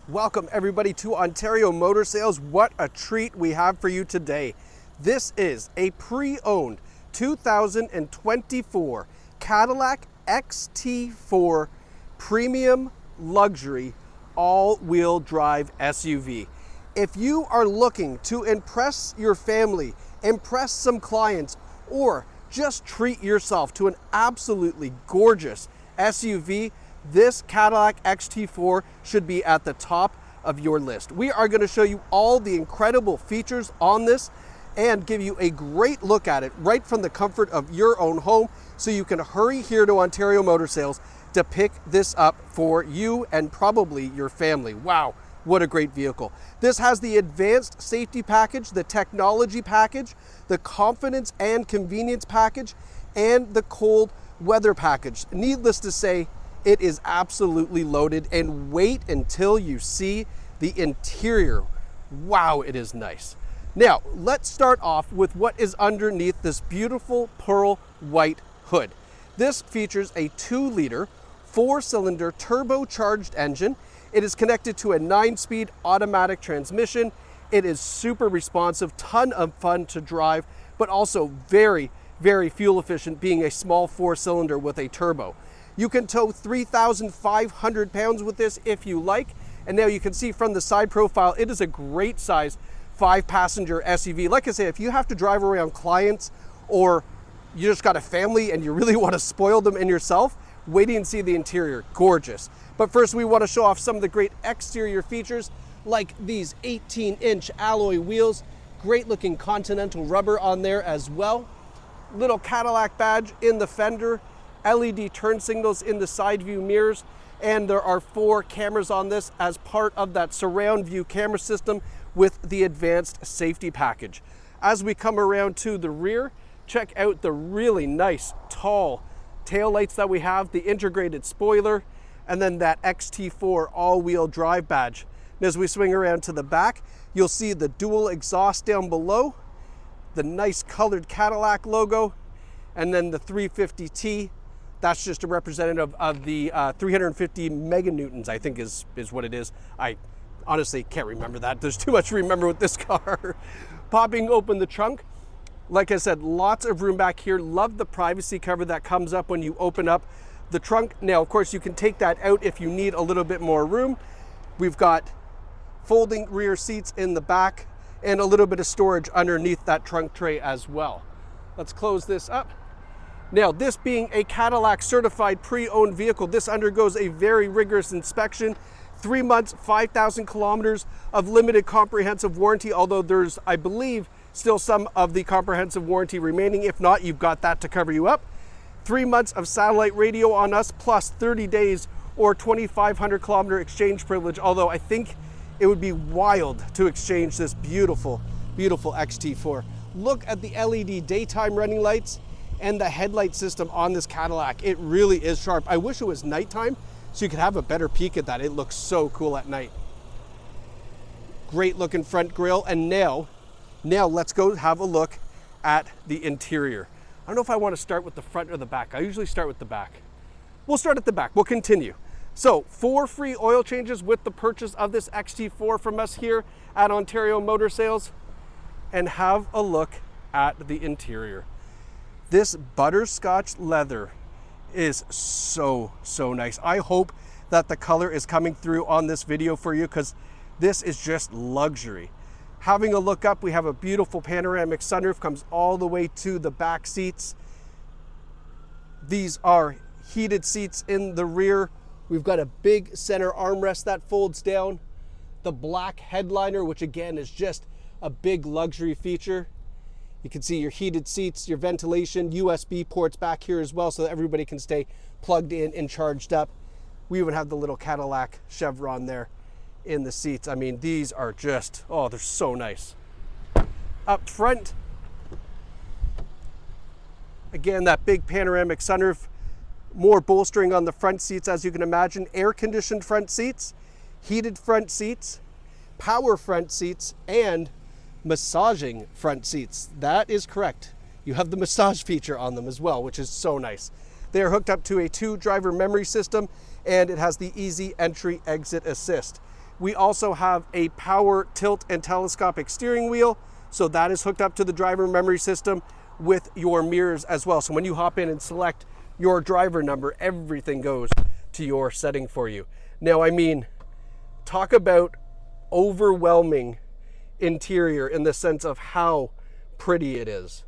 Welcome everybody to Ontario Motor Sales. What a treat we have for you today. This is a pre-owned 2024 Cadillac XT4 premium luxury all-wheel drive SUV. If you are looking to impress your family, impress some clients, or just treat yourself to an absolutely gorgeous SUV, this Cadillac XT4 should be at the top of your list. We are going to show you all the incredible features on this and give you a great look at it right from the comfort of your own home, so you can hurry here to Ontario Motor Sales to pick this up for you and probably your family. Wow, what a great vehicle. This has the advanced safety package, the technology package, the confidence and convenience package, and the cold weather package. Needless to say, it is absolutely loaded, and wait until you see the interior. Wow, it is nice. Now, let's start off with what is underneath this beautiful pearl white hood. This features a 2-liter, 4-cylinder turbocharged engine. It is connected to a 9-speed automatic transmission. It is super responsive, ton of fun to drive, but also very, very fuel efficient, being a small 4-cylinder with a turbo. You can tow 3,500 pounds with this if you like. And now you can see from the side profile, it is a great size 5-passenger SUV. Like I say, if you have to drive around clients, or you just got a family and you really want to spoil them and yourself, wait and see the interior. Gorgeous. But first, we want to show off some of the great exterior features, like these 18-inch alloy wheels, great looking Continental rubber on there as well, little Cadillac badge in the fender, LED turn signals in the side view mirrors, and there are 4 cameras on this as part of that surround view camera system with the advanced safety package. As we come around to the rear, check out the really nice tall tail lights that we have, the integrated spoiler, and then that XT4 all-wheel drive badge. And as we swing around to the back, you'll see the dual exhaust down below, the nice colored Cadillac logo, and then the 350T. That's just a representative of the 350 meganewtons, I think is what it is. I honestly can't remember that. There's too much to remember with this car. Popping open the trunk, like I said, lots of room back here. Love the privacy cover that comes up when you open up the trunk. Now, of course, you can take that out if you need a little bit more room. We've got folding rear seats in the back and a little bit of storage underneath that trunk tray as well. Let's close this up. Now, this being a Cadillac certified pre-owned vehicle, this undergoes a very rigorous inspection. 3 months, 5,000 kilometers of limited comprehensive warranty, although there's, I believe, still some of the comprehensive warranty remaining. If not, you've got that to cover you up. 3 months of satellite radio on us, plus 30 days or 2,500 kilometer exchange privilege, although I think it would be wild to exchange this beautiful, beautiful XT4. Look at the LED daytime running lights and the headlight system on this Cadillac. It really is sharp. I wish it was nighttime so you could have a better peek at that. It looks so cool at night. Great looking front grille. And now let's go have a look at the interior. I don't know if I want to start with the front or the back. I usually start with the back. We'll start at the back. We'll continue. So 4 free oil changes with the purchase of this XT4 from us here at Ontario Motor Sales. And have a look at the interior. This butterscotch leather is so nice. I hope that the color is coming through on this video for you, because this is just luxury. Having a look up, we have a beautiful panoramic sunroof, comes all the way to the back seats. These are heated seats in the rear. We've got a big center armrest that folds down. The black headliner, which again is just a big luxury feature. You can see your heated seats, your ventilation, USB ports back here as well, so that everybody can stay plugged in and charged up. We even have the little Cadillac chevron there in the seats. I mean, these are just, oh, they're so nice. Up front, again, that big panoramic sunroof, more bolstering on the front seats, as you can imagine. Air-conditioned front seats, heated front seats, power front seats, and massaging front seats. That is correct. You have the massage feature on them as well, which is so nice. They are hooked up to a 2-driver memory system, and it has the easy entry exit assist. We also have a power tilt and telescopic steering wheel. So that is hooked up to the driver memory system with your mirrors as well. So when you hop in and select your driver number, everything goes to your setting for you. Now, I mean, talk about overwhelming interior in the sense of how pretty it is.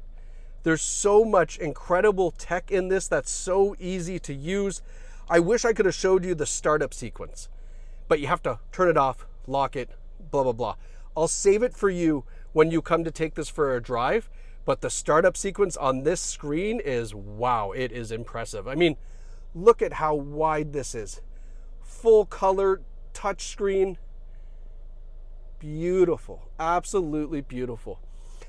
There's so much incredible tech in this that's so easy to use. I wish I could have showed you the startup sequence, but you have to turn it off, lock it, blah, blah, blah. I'll save it for you when you come to take this for a drive, but the startup sequence on this screen is, wow, it is impressive. I mean, look at how wide this is. Full color touch screen. Beautiful, absolutely beautiful.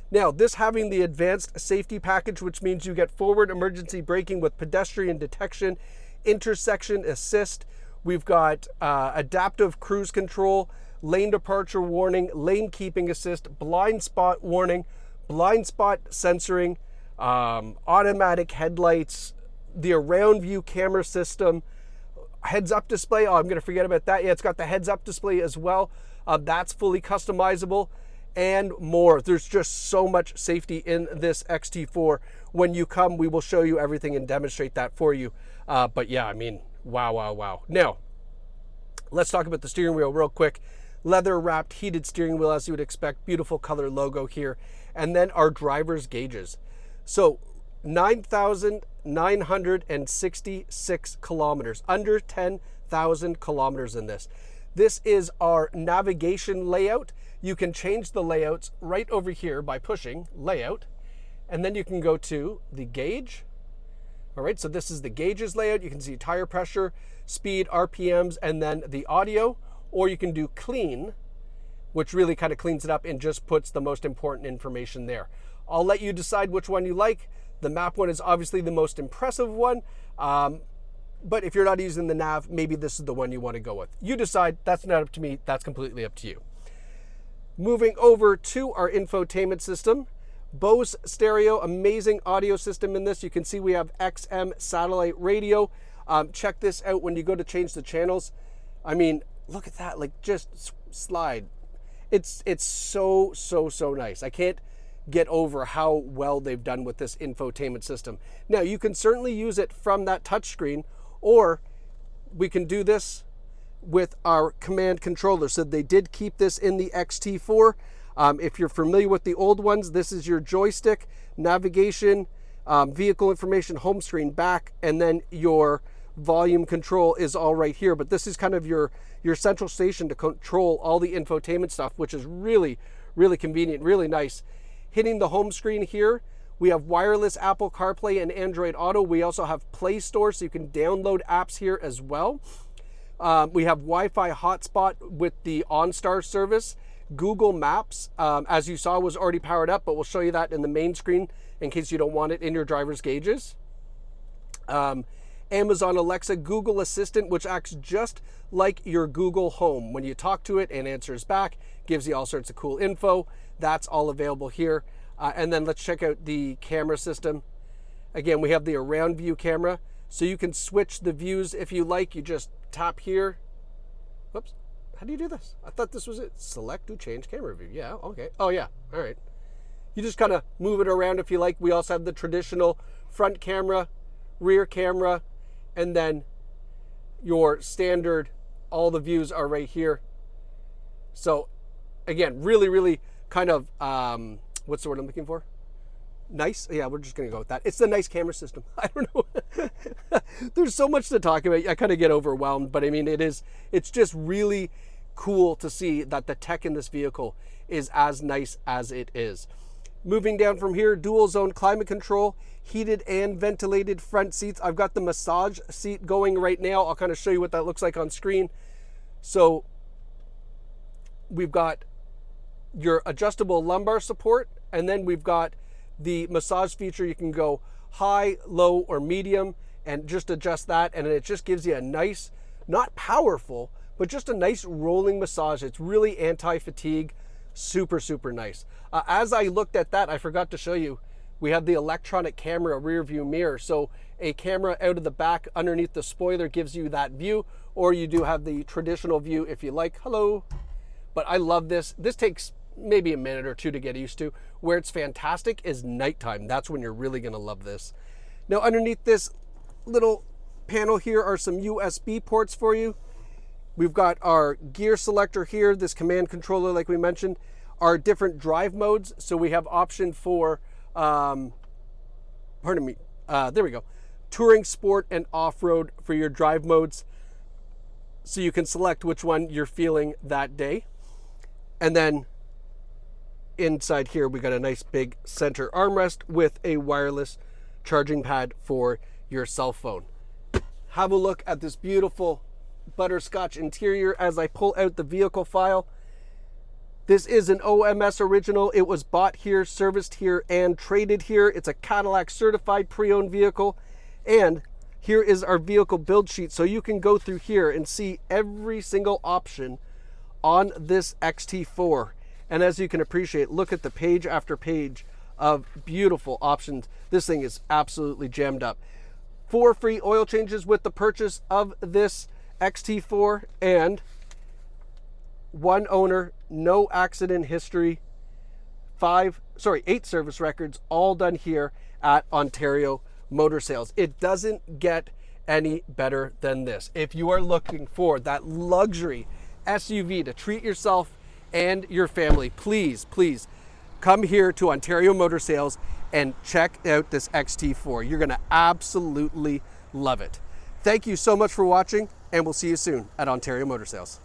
Now, this having the advanced safety package, which means you get forward emergency braking with pedestrian detection, intersection assist. We've got adaptive cruise control, lane departure warning, lane keeping assist, blind spot warning, blind spot censoring, automatic headlights, the around view camera system, heads up display. Oh, I'm going to forget about that. Yeah, it's got the heads up display as well. That's fully customizable and more. There's just so much safety in this XT4. When you come, we will show you everything and demonstrate that for you. But yeah, I mean, wow, wow, wow. Now, let's talk about the steering wheel real quick. Leather wrapped heated steering wheel, as you would expect. Beautiful color logo here. And then our driver's gauges. So 9,966 kilometers, under 10,000 kilometers in this. This is our navigation layout. You can change the layouts right over here by pushing layout, and then you can go to the gauge. All right, so this is the gauges layout. You can see tire pressure, speed, RPMs, and then the audio, or you can do clean, which really kind of cleans it up and just puts the most important information there. I'll let you decide which one you like. The map one is obviously the most impressive one, but if you're not using the nav, maybe this is the one you want to go with. You decide. That's not up to me. That's completely up to you. Moving over to our infotainment system, Bose stereo, amazing audio system in this. You can see we have XM satellite radio. Check this out when you go to change the channels. I mean, look at that, like just slide. It's so nice. I can't get over how well they've done with this infotainment system. Now, you can certainly use it from that touchscreen, or we can do this with our command controller. So they did keep this in the XT4. If you're familiar with the old ones, this is your joystick, navigation, vehicle information, home screen, back, and then your volume control is all right here. But this is kind of your central station to control all the infotainment stuff, which is really convenient, really nice. Hitting the home screen here, we have wireless Apple CarPlay and Android Auto. We also have Play Store, so you can download apps here as well. We have Wi-Fi hotspot with the OnStar service. Google Maps, as you saw, was already powered up, but we'll show you that in the main screen in case you don't want it in your driver's gauges. Amazon Alexa Google Assistant, which acts just like your Google Home. When you talk to it and answers back, gives you all sorts of cool info. That's all available here. And then let's check out the camera system. Again, we have the around view camera, so you can switch the views if you like. You just tap here. Whoops. How do you do this? I thought this was it. Select to change camera view. Yeah, okay. Oh yeah, all right. You just kind of move it around if you like. We also have the traditional front camera, rear camera, and then your standard, all the views are right here. So again, really kind of, what's the word I'm looking for? Nice? Yeah, we're just going to go with that. It's the nice camera system. I don't know. There's so much to talk about. I kind of get overwhelmed, but I mean, it's just really cool to see that the tech in this vehicle is as nice as it is. Moving down from here, dual zone climate control, heated and ventilated front seats. I've got the massage seat going right now. I'll kind of show you what that looks like on screen. So we've got your adjustable lumbar support, and then we've got the massage feature. You can go high, low, or medium and just adjust that, and it just gives you a nice, not powerful, but just a nice rolling massage. It's really anti-fatigue, super nice. As I looked at that, I forgot to show you, we have the electronic camera rear view mirror. So a camera out of the back underneath the spoiler gives you that view, or you do have the traditional view if you like. Hello. But I love this. This takes maybe a minute or two to get used to. Where it's fantastic is nighttime. That's when you're really going to love this. Now, underneath this little panel here are some USB ports for you. We've got our gear selector here, this command controller like we mentioned, our different drive modes. So we have option for, there we go, touring, sport, and off-road for your drive modes. So you can select which one you're feeling that day. And then inside here, we got a nice big center armrest with a wireless charging pad for your cell phone. Have a look at this beautiful butterscotch interior as I pull out the vehicle file. This is an OMS original. It was bought here, serviced here, and traded here. It's a Cadillac certified pre-owned vehicle. And here is our vehicle build sheet. So you can go through here and see every single option on this XT4. And as you can appreciate, look at the page after page of beautiful options. This thing is absolutely jammed up. 4 free oil changes with the purchase of this XT4, and 1 owner, no accident history, 8 service records, all done here at Ontario Motor Sales. It doesn't get any better than this. If you are looking for that luxury SUV to treat yourself and your family, please come here to Ontario Motor Sales and check out this XT4. You're gonna absolutely love it. Thank you so much for watching, and we'll see you soon at Ontario Motor Sales.